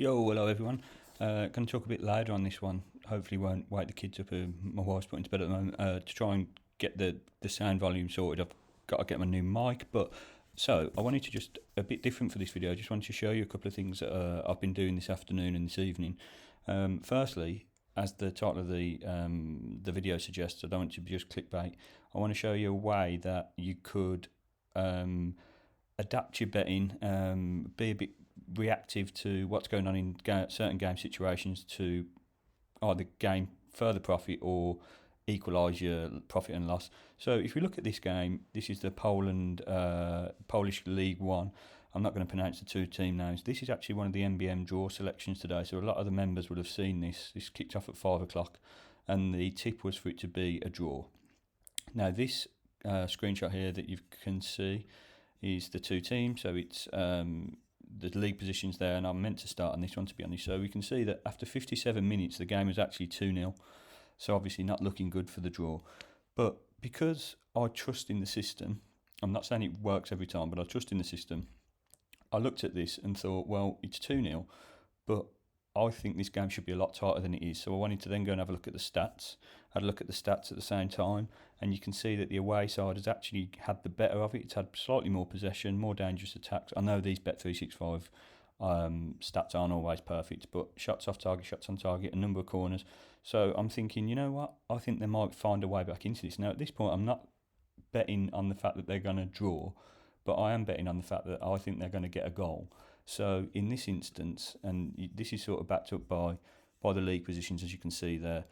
Yo, hello everyone. Going to talk a bit later on this one. Hopefully, won't wake the kids up. My wife's putting to bed at the moment. To try and get the sound volume sorted. I've got to get my new mic. But so I wanted to just a bit different for this video. I just wanted to show you a couple of things that I've been doing this afternoon and this evening. Firstly, as the title of the video suggests, I don't want it to be just clickbait. I want to show you a way that you could adapt your betting, be a bit reactive to what's going on in certain game situations to either gain further profit or equalise your profit and loss. So if we look at this game, this is the Polish League One. I'm not going to pronounce the two team names. This is actually one of the MBM Draw Selections today, so a lot of the members would have seen this. This kicked off at 5 o'clock, and the tip was for it to be a draw. Now this screenshot here that you can see is the two teams, so it's the league positions there, and I'm meant to start on this one, to be honest. So we can see that after 57 minutes the game was actually 2-0, so obviously not looking good for the draw. But because I trust in the system, I'm not saying it works every time, but I trust in the system, I looked at this and thought, well, it's 2-0, but I think this game should be a lot tighter than it is. So I wanted to then go and have a look at the stats. I had a look at the stats at the same time, and you can see that the away side has actually had the better of it. It's had slightly more possession, more dangerous attacks. I know these Bet365 stats aren't always perfect, but shots off target, shots on target, a number of corners. So I'm thinking, you know what? I think they might find a way back into this. Now, at this point, I'm not betting on the fact that they're going to draw, but I am betting on the fact that I think they're going to get a goal. So in this instance, and this is sort of backed up by the league positions, as you can see there,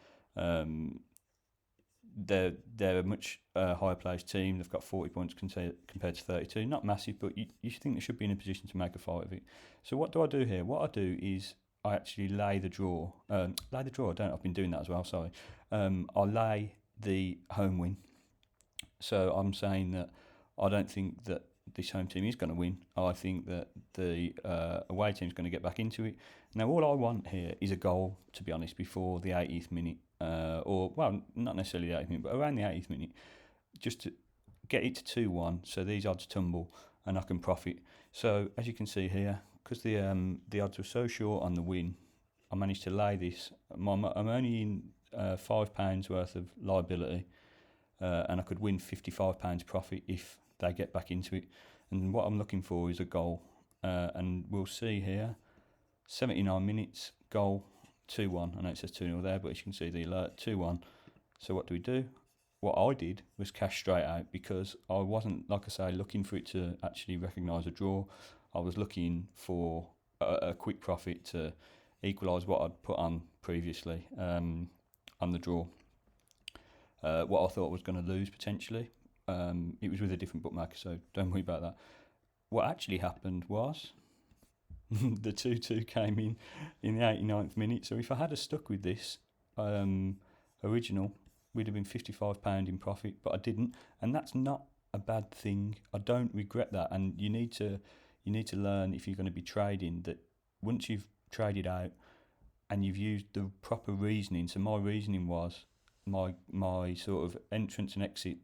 they're a much higher placed team. They've got 40 points compared to 32. Not massive, but you think they should be in a position to make a fight of it. So what do I do here? What I do is I actually lay the draw. I don't. I've been doing that as well. Sorry. I lay the home win. So I'm saying that I don't think that this home team is going to win. I think that the away team is going to get back into it. Now, all I want here is a goal, to be honest, before the 80th minute, or, well, not necessarily the 80th minute, but around the 80th minute, just to get it to 2-1, so these odds tumble and I can profit. So, as you can see here, because the odds were so short on the win, I managed to lay this. I'm only in £5 worth of liability, and I could win £55 profit if they get back into it. And what I'm looking for is a goal, and we'll see here 79 minutes, goal, 2-1. I know it says 2-0 there, but as you can see the alert, 2-1. So what do? What I did was cash straight out, because I wasn't, like I say, looking for it to actually recognise a draw. I was looking for a quick profit to equalise what I'd put on previously on the draw. What I thought I was going to lose potentially. It was with a different bookmaker, so don't worry about that. What actually happened was the 2-2 came in the 89th minute. So if I had stuck with this original, we'd have been £55 in profit, but I didn't, and that's not a bad thing. I don't regret that, and you need to learn, if you're going to be trading, that once you've traded out and you've used the proper reasoning. So my reasoning was my sort of entrance and exit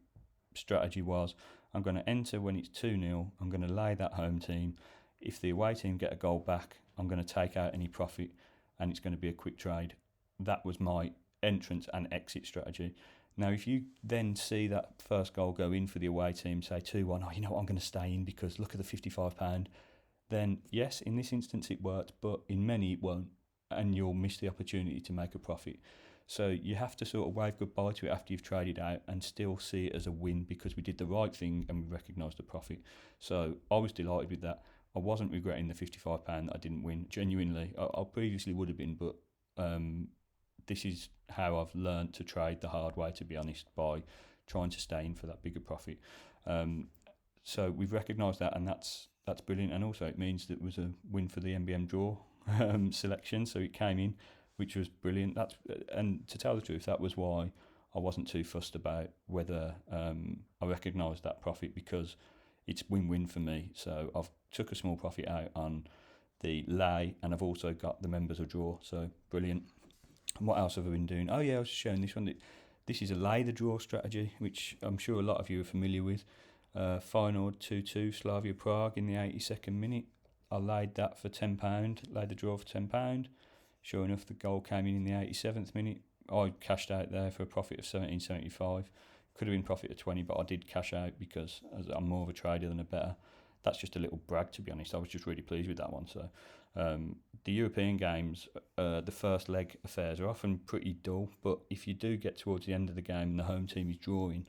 strategy was, I'm going to enter when it's 2-0, I'm going to lay that home team. If the away team get a goal back, I'm going to take out any profit, and it's going to be a quick trade. That was my entrance and exit strategy. Now, if you then see that first goal go in for the away team, say 2-1, oh, you know what, I'm going to stay in because look at the £55, then yes, in this instance it worked, but in many it won't, and you'll miss the opportunity to make a profit. So you have to sort of wave goodbye to it after you've traded out and still see it as a win, because we did the right thing and we recognised the profit. So I was delighted with that. I wasn't regretting the £55 that I didn't win, genuinely. I previously would have been, but this is how I've learned to trade the hard way, to be honest, by trying to stay in for that bigger profit. So we've recognised that, and that's brilliant. And also it means that it was a win for the MBM Draw Selection, so it came in, which was brilliant. And to tell the truth, that was why I wasn't too fussed about whether I recognised that profit, because it's win-win for me. So I've took a small profit out on the lay, and I've also got the members of draw, so brilliant. And what else have I been doing? Oh yeah, I was showing this one. This is a lay the draw strategy, which I'm sure a lot of you are familiar with. Final 2-2 Slavia Prague in the 82nd minute. I laid that for £10, laid the draw for £10. Sure enough, the goal came in the 87th minute. I cashed out there for a profit of 17.75. Could have been profit of 20, but I did cash out because as I'm more of a trader than a bettor. That's just a little brag, to be honest. I was just really pleased with that one. So the European games, the first leg affairs are often pretty dull, but if you do get towards the end of the game and the home team is drawing,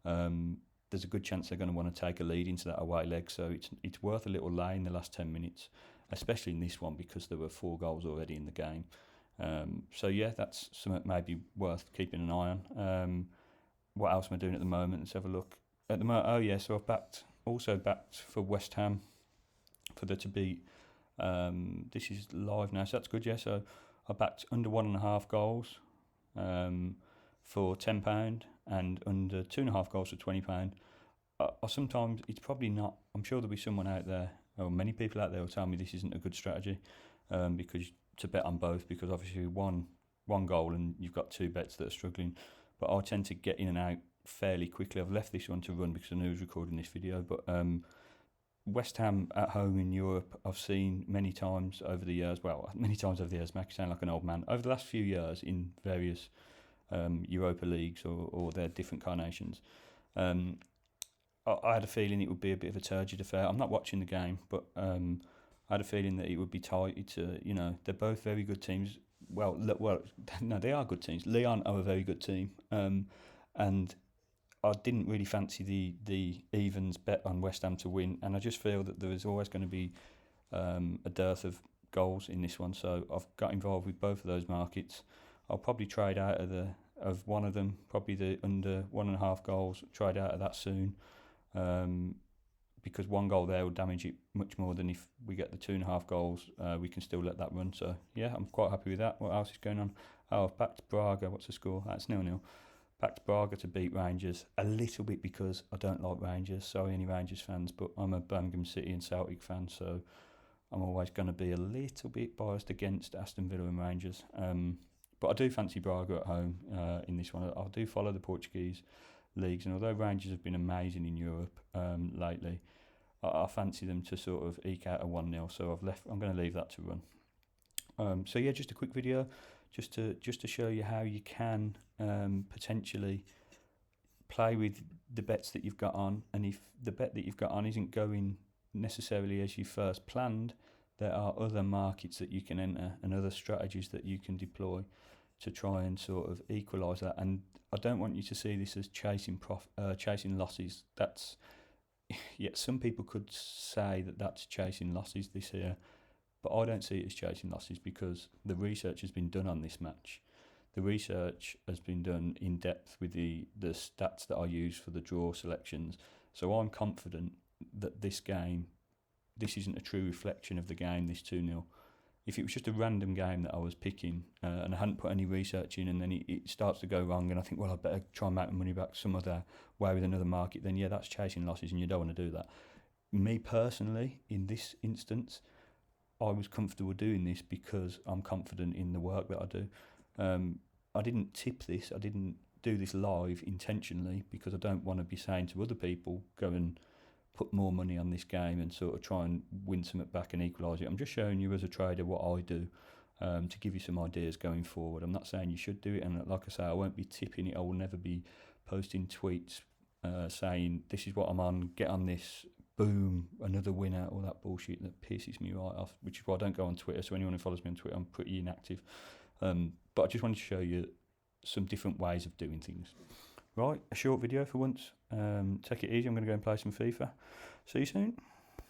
there's a good chance they're going to want to take a lead into that away leg. So it's worth a little lay in the last 10 minutes, especially in this one because there were 4 goals already in the game. So yeah, that's something maybe worth keeping an eye on. What else am I doing at the moment? Let's have a look. At the moment, so I've backed for West Ham for them to beat. This is live now, so that's good. Yeah, so I backed under 1.5 goals for £10 and under 2.5 goals for £20. I sometimes it's probably not. I'm sure there'll be someone out there, or many people out there, will tell me this isn't a good strategy because to bet on both, because obviously one goal and you've got 2 bets that are struggling. But I tend to get in and out fairly quickly. I've left this one to run because I knew I was recording this video. But West Ham at home in Europe, I've seen many times over the years. Well, many times over the years, make me sound like an old man. Over the last few years in various Europa leagues or their different carnations, I had a feeling it would be a bit of a turgid affair. I'm not watching the game, but I had a feeling that it would be tight. They're both very good teams. Well, no, they are good teams. Lyon are a very good team, and I didn't really fancy the evens bet on West Ham to win, and I just feel that there is always going to be a dearth of goals in this one. So I've got involved with both of those markets. I'll probably trade out of one of them, probably the under 1.5 goals. Trade out of that soon. Because 1 goal there will damage it much more than if we get the 2.5 goals. We can still let that run. So yeah, I'm quite happy with that. What else is going on? Oh, I've backed Braga. What's the score? That's 0-0. Backed Braga to beat Rangers a little bit because I don't like Rangers. Sorry, any Rangers fans, but I'm a Birmingham City and Celtic fan, so I'm always going to be a little bit biased against Aston Villa and Rangers. But I do fancy Braga at home in this one. I do follow the Portuguese leagues, and although Rangers have been amazing in Europe lately, I fancy them to sort of eke out a 1-0. So I'm going to leave that to run. So yeah, just a quick video, just to show you how you can potentially play with the bets that you've got on, and if the bet that you've got on isn't going necessarily as you first planned, there are other markets that you can enter and other strategies that you can deploy to try and sort of equalise that. And I don't want you to see this as chasing losses. That's some people could say that that's chasing losses this year, but I don't see it as chasing losses because the research has been done on this match. The research has been done in depth with the stats that I use for the draw selections. So I'm confident that this isn't a true reflection of the game, this 2-0. If it was just a random game that I was picking and I hadn't put any research in, and then it starts to go wrong and I think, well, I better try and make my money back some other way with another market, then yeah, that's chasing losses and you don't want to do that. Me personally, in this instance, I was comfortable doing this because I'm confident in the work that I do. I didn't tip this, I didn't do this live intentionally because I don't want to be saying to other people, go and put more money on this game and sort of try and win something back and equalise it. I'm just showing you as a trader what I do to give you some ideas going forward. I'm not saying you should do it, and like I say, I won't be tipping it. I will never be posting tweets saying this is what I'm on, get on this, boom, another winner, all that bullshit that pisses me right off, which is why I don't go on Twitter. So anyone who follows me on Twitter, I'm pretty inactive. But I just wanted to show you some different ways of doing things. Right, a short video for once. Take it easy. I'm going to go and play some FIFA. See you soon.